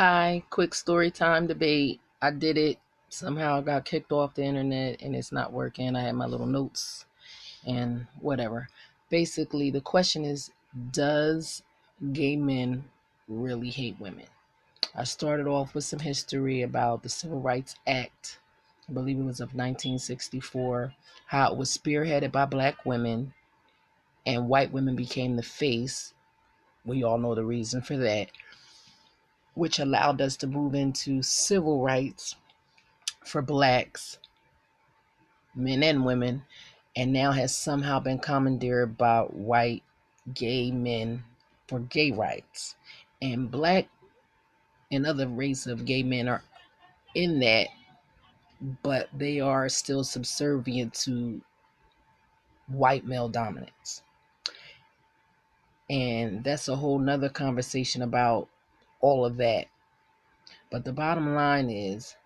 Hi, quick story time debate. I did it. Somehow I got kicked off the internet and it's not working. I had my little notes and whatever. Basically, the question is, does gay men really hate women? I started off with some history about the Civil Rights Act. I believe it was of 1964, how it was spearheaded by black women and white women became the face. We all know the reason for that, which allowed us to move into civil rights for blacks, men and women, and now has somehow been commandeered by white gay men for gay rights. And black and other race of gay men are in that, but they are still subservient to white male dominance. And that's a whole nother conversation about all of that. But the bottom line is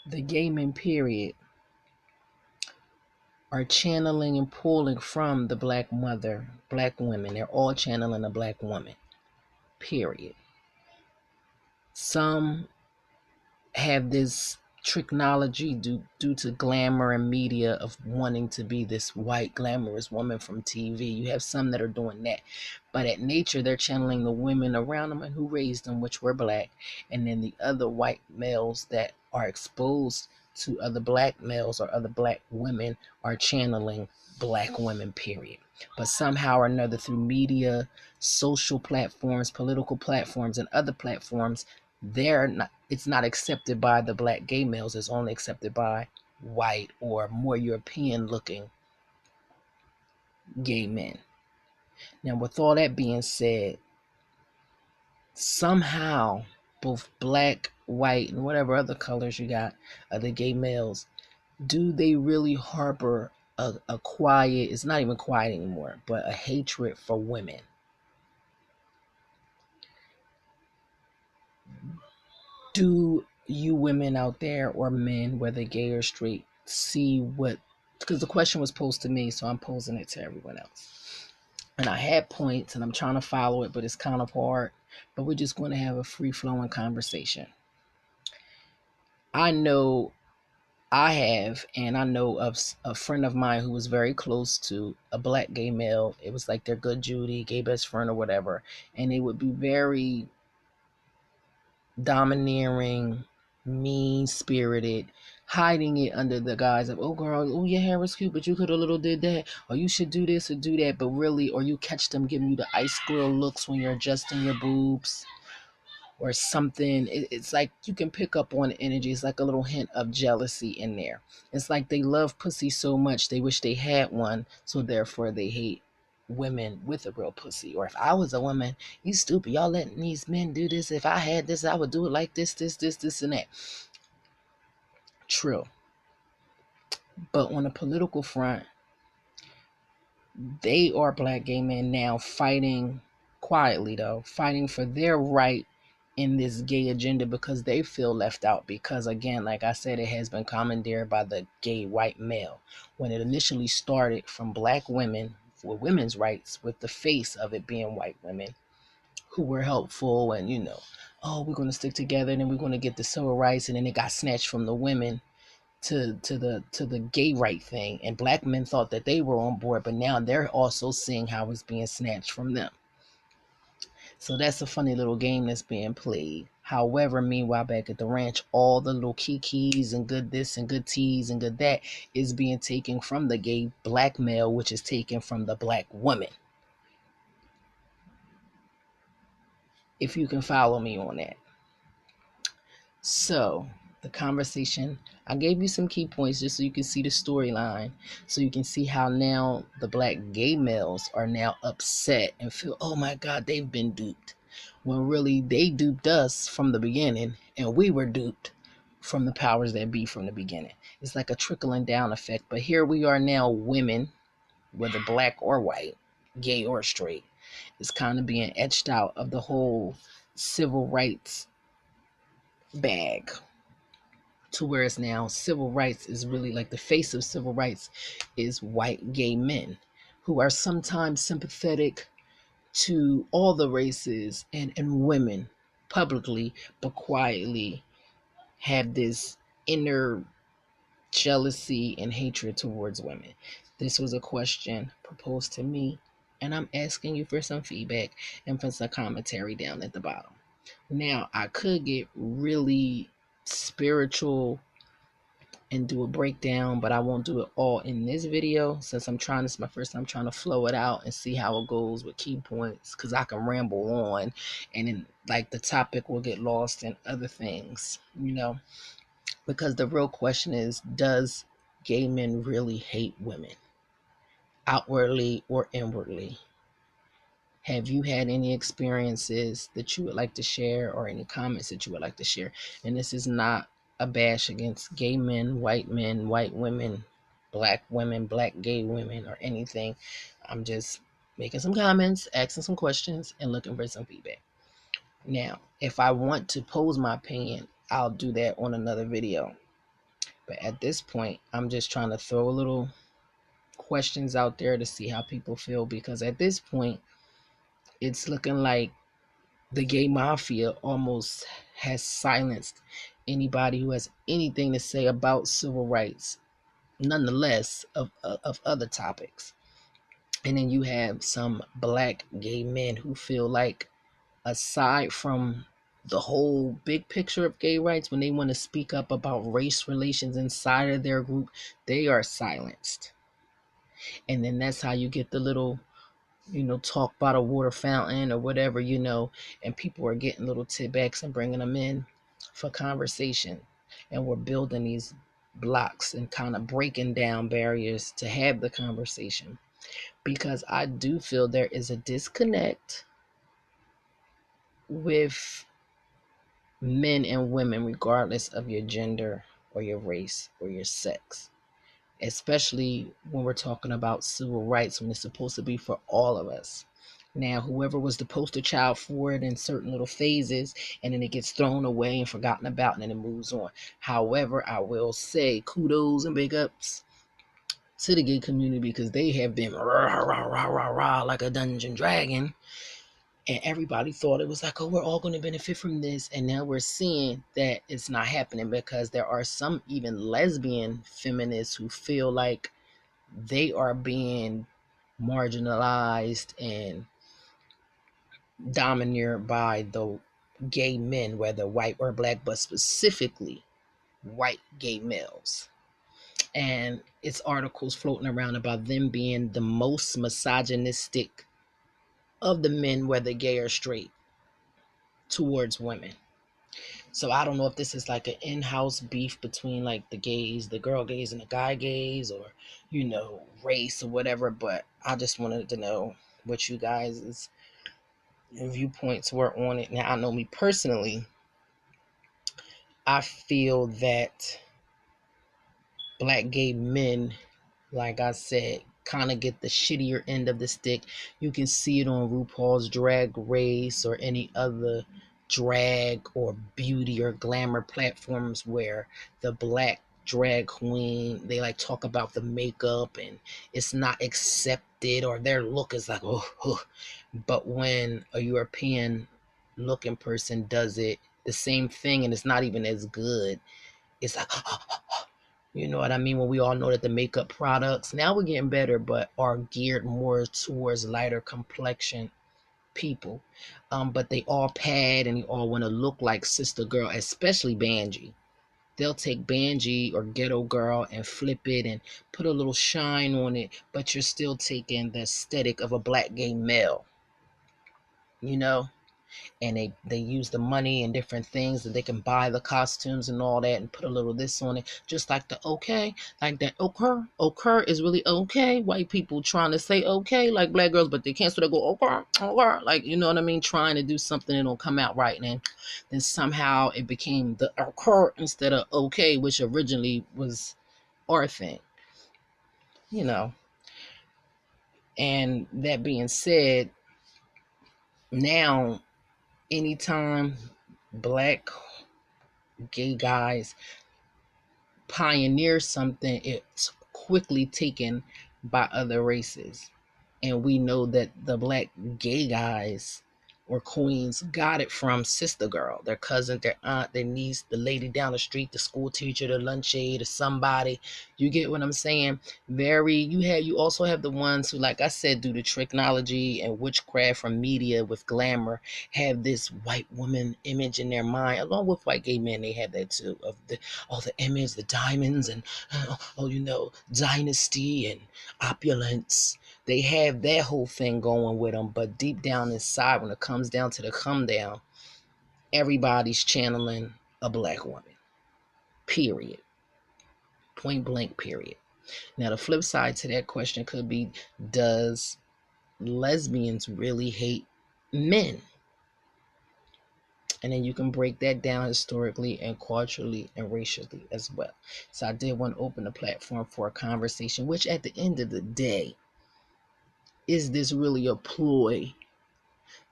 the gay men, period, are channeling and pulling from the black mother, black women. They're all channeling a black woman, period. Some have this technology due to glamour and media of wanting to be this white glamorous woman from TV. You have some that are doing that, but at nature they're channeling the women around them and who raised them, which were black, and then the other white males that are exposed to other black males or other black women are channeling black women, period. But somehow or another, through media, social platforms, political platforms, and other platforms, they're not, it's not accepted by the black gay males. It's only accepted by white or more European looking gay men. Now, with all that being said, somehow both black, white, and whatever other colors you got of the gay males, do they really harbor a quiet, it's not even quiet anymore, but a hatred for women? Do you women out there, or men, whether gay or straight, see what, because the question was posed to me, so I'm posing it to everyone else. And I had points and I'm trying to follow it, but it's kind of hard. But we're just going to have a free flowing conversation. I know and I know of a friend of mine who was very close to a black gay male. It was like their good Judy, gay best friend or whatever. And they would be very domineering, mean spirited, hiding it under the guise of, oh girl, oh your hair was cute, but you could have little did that, or you should do this or do that, but really, or you catch them giving you the ice squirrel looks when you're adjusting your boobs or something. It's like you can pick up on energy. It's like a little hint of jealousy in there. It's like they love pussy so much they wish they had one, so therefore they hate women with a real pussy. Or if I was a woman, you stupid, y'all letting these men do this. If I had this, I would do it like this, and that. True. But on a political front, they are black gay men now fighting quietly, though, fighting for their right in this gay agenda because they feel left out. Because, again, like I said, it has been commandeered by the gay white male. When it initially started from black women for women's rights, with the face of it being white women who were helpful and, oh, we're going to stick together and then we're going to get the civil rights, and then it got snatched from the women to the gay right thing, and black men thought that they were on board, but now they're also seeing how it's being snatched from them. So that's a funny little game that's being played. However, meanwhile, back at the ranch, all the little kikis and good this and good teas and good that is being taken from the gay black male, which is taken from the black woman. If you can follow me on that. So, the conversation, I gave you some key points just so you can see the storyline. So you can see how now the black gay males are now upset and feel, oh my God, they've been duped. When really they duped us from the beginning, and we were duped from the powers that be from the beginning. It's like a trickling down effect. But here we are now, women, whether black or white, gay or straight, is kind of being etched out of the whole civil rights bag, to where it's now civil rights is really like the face of civil rights is white gay men who are sometimes sympathetic to all the races and women, publicly but quietly have this inner jealousy and hatred towards women? This was a question proposed to me, and I'm asking you for some feedback and for some commentary down at the bottom. Now, I could get really spiritual and do a breakdown, but I won't do it all in this video since this is my first time trying to flow it out and see how it goes with key points, because I can ramble on and then like the topic will get lost in other things, because the real question is, does gay men really hate women, outwardly or inwardly? Have you had any experiences that you would like to share, or any comments that you would like to share? And this is not a bash against gay men, white women, black gay women, or anything. I'm just making some comments, asking some questions, and looking for some feedback. Now, if I want to pose my opinion, I'll do that on another video. But at this point, I'm just trying to throw a little questions out there to see how people feel, because at this point, it's looking like the gay mafia almost has silenced anybody who has anything to say about civil rights, nonetheless, of other topics. And then you have some black gay men who feel like, aside from the whole big picture of gay rights, when they want to speak up about race relations inside of their group, they are silenced. And then that's how you get the little talk about a water fountain or whatever, and people are getting little tidbacks and bringing them in for conversation. And we're building these blocks and kind of breaking down barriers to have the conversation, because I do feel there is a disconnect with men and women, regardless of your gender or your race or your sex, especially when we're talking about civil rights, when it's supposed to be for all of us. Now, whoever was the poster child for it in certain little phases, and then it gets thrown away and forgotten about, and then it moves on. However, I will say kudos and big ups to the gay community, because they have been rah, rah, rah, rah, rah, like a dungeon dragon. And everybody thought it was like, oh, we're all going to benefit from this. And now we're seeing that it's not happening, because there are some even lesbian feminists who feel like they are being marginalized and domineered by the gay men, whether white or black, but specifically white gay males. And it's articles floating around about them being the most misogynistic of the men, whether gay or straight, towards women. So I don't know if this is like an in-house beef between like the gays, the girl gays and the guy gays, or race or whatever, but I just wanted to know what you guys' viewpoints were on it. Now, I know me personally, I feel that black gay men, like I said, kind of get the shittier end of the stick. You can see it on RuPaul's Drag Race or any other drag or beauty or glamour platforms, where the black drag queen, they like talk about the makeup and it's not accepted, or their look is like, oh. But when a European looking person does it, the same thing, and it's not even as good, it's like, you know what I mean? When we all know that the makeup products, now we're getting better, but are geared more towards lighter complexion people. But they all pad and they all want to look like Sister Girl, especially Banji. They'll take Banji or Ghetto Girl and flip it and put a little shine on it, but you're still taking the aesthetic of a black gay male, you know? And they use the money and different things that they can buy the costumes and all that and put a little this on it, just like the okay, like that okay is really okay. White people trying to say okay like black girls, but they can't, so they go okay, like, you know what I mean, trying to do something and it'll come out right. And then somehow it became the okay instead of okay, which originally was our thing, you know. And that being said, now anytime black gay guys pioneer something, it's quickly taken by other races. And we know that the black gay guys or queens got it from sister girl, their cousin, their aunt, their niece, the lady down the street, the school teacher, the lunch aide, or somebody. You get what I'm saying? You also have the ones who, like I said, do the technology and witchcraft from media with glamour, have this white woman image in their mind, along with white gay men. They have that too, of the image, the diamonds, and dynasty and opulence. They have that whole thing going with them, but deep down inside, when it comes down to the come down, everybody's channeling a black woman. Period. Point blank, period. Now, the flip side to that question could be, does lesbians really hate men? And then you can break that down historically and culturally and racially as well. So I did want to open the platform for a conversation, which at the end of the day, is this really a ploy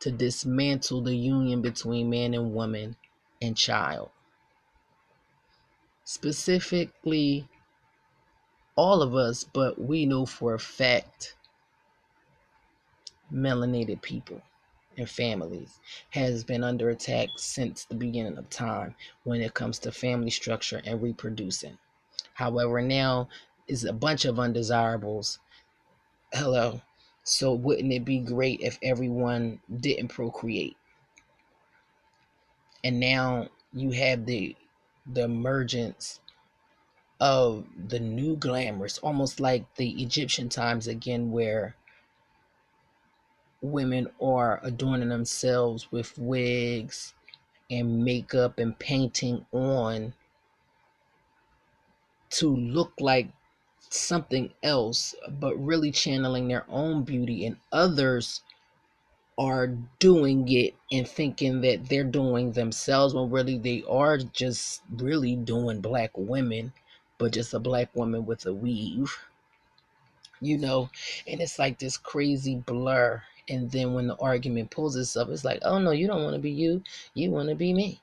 to dismantle the union between man and woman and child? Specifically, all of us, but we know for a fact, melanated people and families has been under attack since the beginning of time when it comes to family structure and reproducing. However, now is a bunch of undesirables. Hello. So wouldn't it be great if everyone didn't procreate? And now you have the emergence of the new glamours, almost like the Egyptian times again, where women are adorning themselves with wigs and makeup and painting on to look like something else, but really channeling their own beauty, and others are doing it and thinking that they're doing themselves when really they are just really doing black women, but just a black woman with a weave, and it's like this crazy blur. And then when the argument pulls itself, it's like, oh no, you don't want to be you want to be me.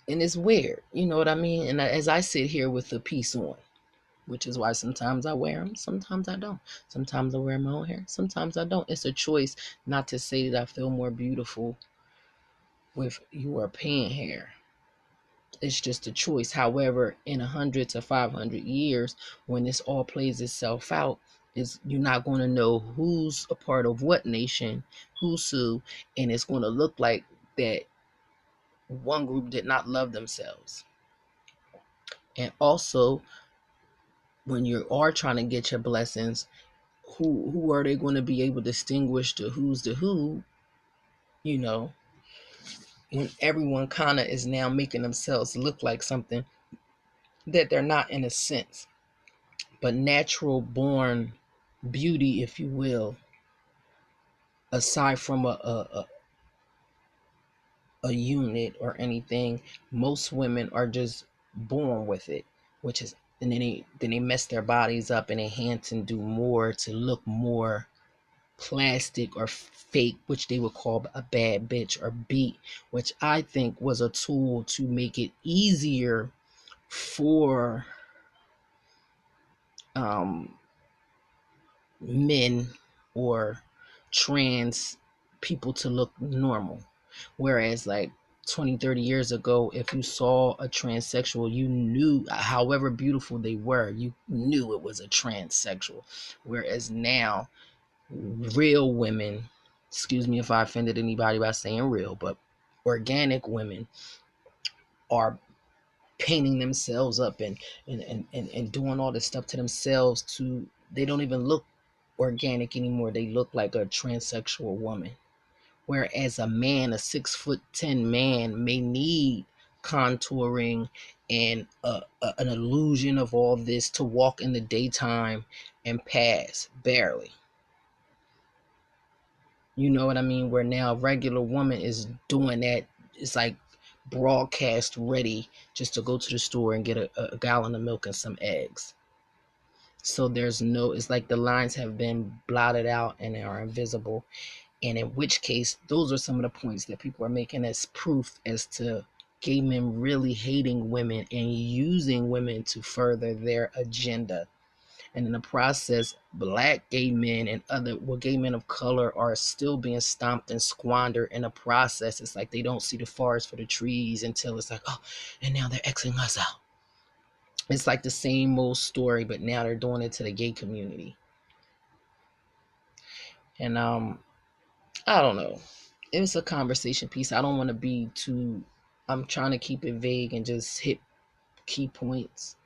And it's weird, you know what I mean? And as I sit here with the piece on, which is why sometimes I wear them, sometimes I don't. Sometimes I wear my own hair, sometimes I don't. It's a choice. Not to say that I feel more beautiful with your pant hair. It's just a choice. However, in 100 to 500 years, when this all plays itself out, is you're not going to know who's a part of what nation, who's who, and it's going to look like that one group did not love themselves. And also, when you are trying to get your blessings, who are they going to be able to distinguish the who, you know, when everyone kind of is now making themselves look like something that they're not in a sense. But natural born beauty, if you will, aside from a unit or anything, most women are just born with it, which is, and then they mess their bodies up and enhance and do more to look more plastic or fake, which they would call a bad bitch or beat, which I think was a tool to make it easier for um men or trans people to look normal. Whereas like 20-30 years ago, if you saw a transsexual, you knew, however beautiful they were, you knew it was a transsexual. Whereas now, real women, excuse me if I offended anybody by saying real, but organic women are painting themselves up and doing all this stuff to themselves, to they don't even look organic anymore. They look like a transsexual woman. Whereas a man, a 6'10" man, may need contouring and an illusion of all this to walk in the daytime and pass barely. You know what I mean? Where now a regular woman is doing that. It's like broadcast ready just to go to the store and get a gallon of milk and some eggs. So it's like the lines have been blotted out and are invisible. And in which case, those are some of the points that people are making as proof as to gay men really hating women and using women to further their agenda. And in the process, black gay men and gay men of color are still being stomped and squandered in the process. It's like they don't see the forest for the trees until it's like, oh, and now they're Xing us out. It's like the same old story, but now they're doing it to the gay community. And I don't know. It was a conversation piece. I don't want to be too. I'm trying to keep it vague and just hit key points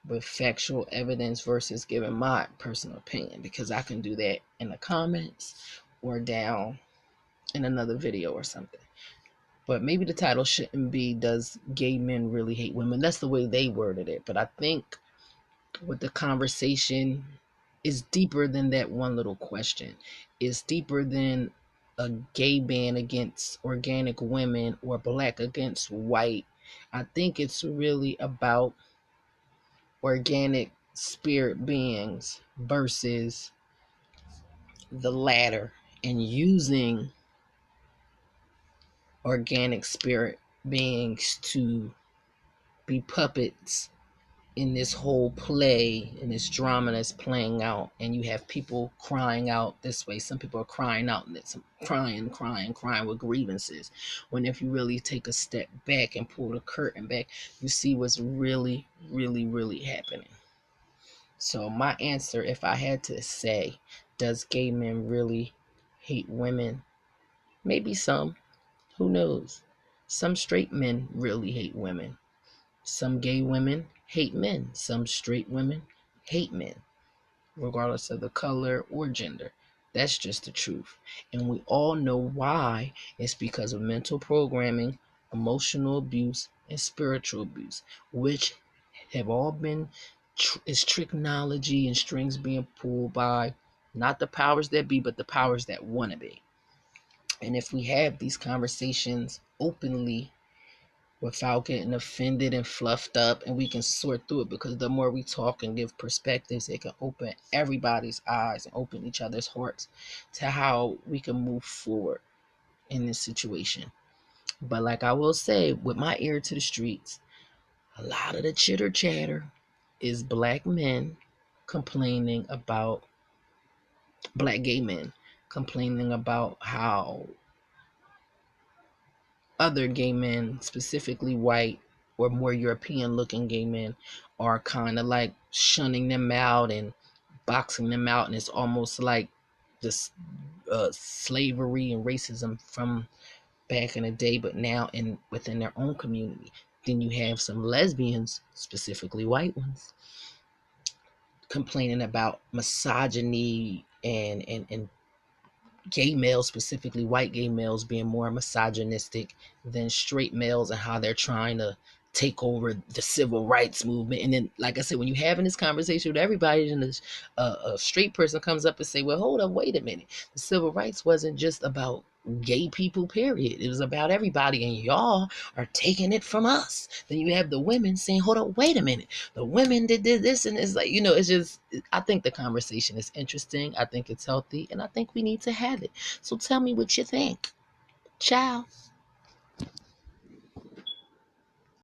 with factual evidence versus giving my personal opinion, because I can do that in the comments or down in another video or something. But maybe the title shouldn't be "Does Gay Men Really Hate Women?" That's the way they worded it. But I think with the conversation is deeper than that one little question. It's deeper than a gay ban against organic women or black against white. I think it's really about organic spirit beings versus the latter, and using organic spirit beings to be puppets in this whole play, in this drama that's playing out. And you have people crying out this way, some people are crying out, and it's crying with grievances, when if you really take a step back and pull the curtain back, you see what's really happening. So my answer, if I had to say, does gay men really hate women? Maybe some. Who knows? Some straight men really hate women. Some gay women hate men. Some straight women hate men, regardless of the color or gender. That's just the truth. And we all know why. It's because of mental programming, emotional abuse, and spiritual abuse, which have all been is technology and strings being pulled by not the powers that be, but the powers that want to be. And if we have these conversations openly without getting offended and fluffed up, and we can sort through it, because the more we talk and give perspectives, it can open everybody's eyes and open each other's hearts to how we can move forward in this situation. But like I will say, with my ear to the streets, a lot of the chitter chatter is black men complaining about black gay men complaining about how other gay men, specifically white or more European looking gay men, are kind of like shunning them out and boxing them out. And it's almost like this slavery and racism from back in the day, but now within their own community. Then you have some lesbians, specifically white ones, complaining about misogyny and gay males, specifically white gay males, being more misogynistic than straight males, and how they're trying to take over the civil rights movement. And then, like I said, when you're having this conversation with everybody, and this a straight person comes up and say, well, hold up, wait a minute, the civil rights wasn't just about gay people, period. It was about everybody, and y'all are taking it from us. Then you have the women saying, hold up, wait a minute, the women did this. And it's like, it's just, I think the conversation is interesting, I think it's healthy, and I think we need to have it. So tell me what you think. Ciao.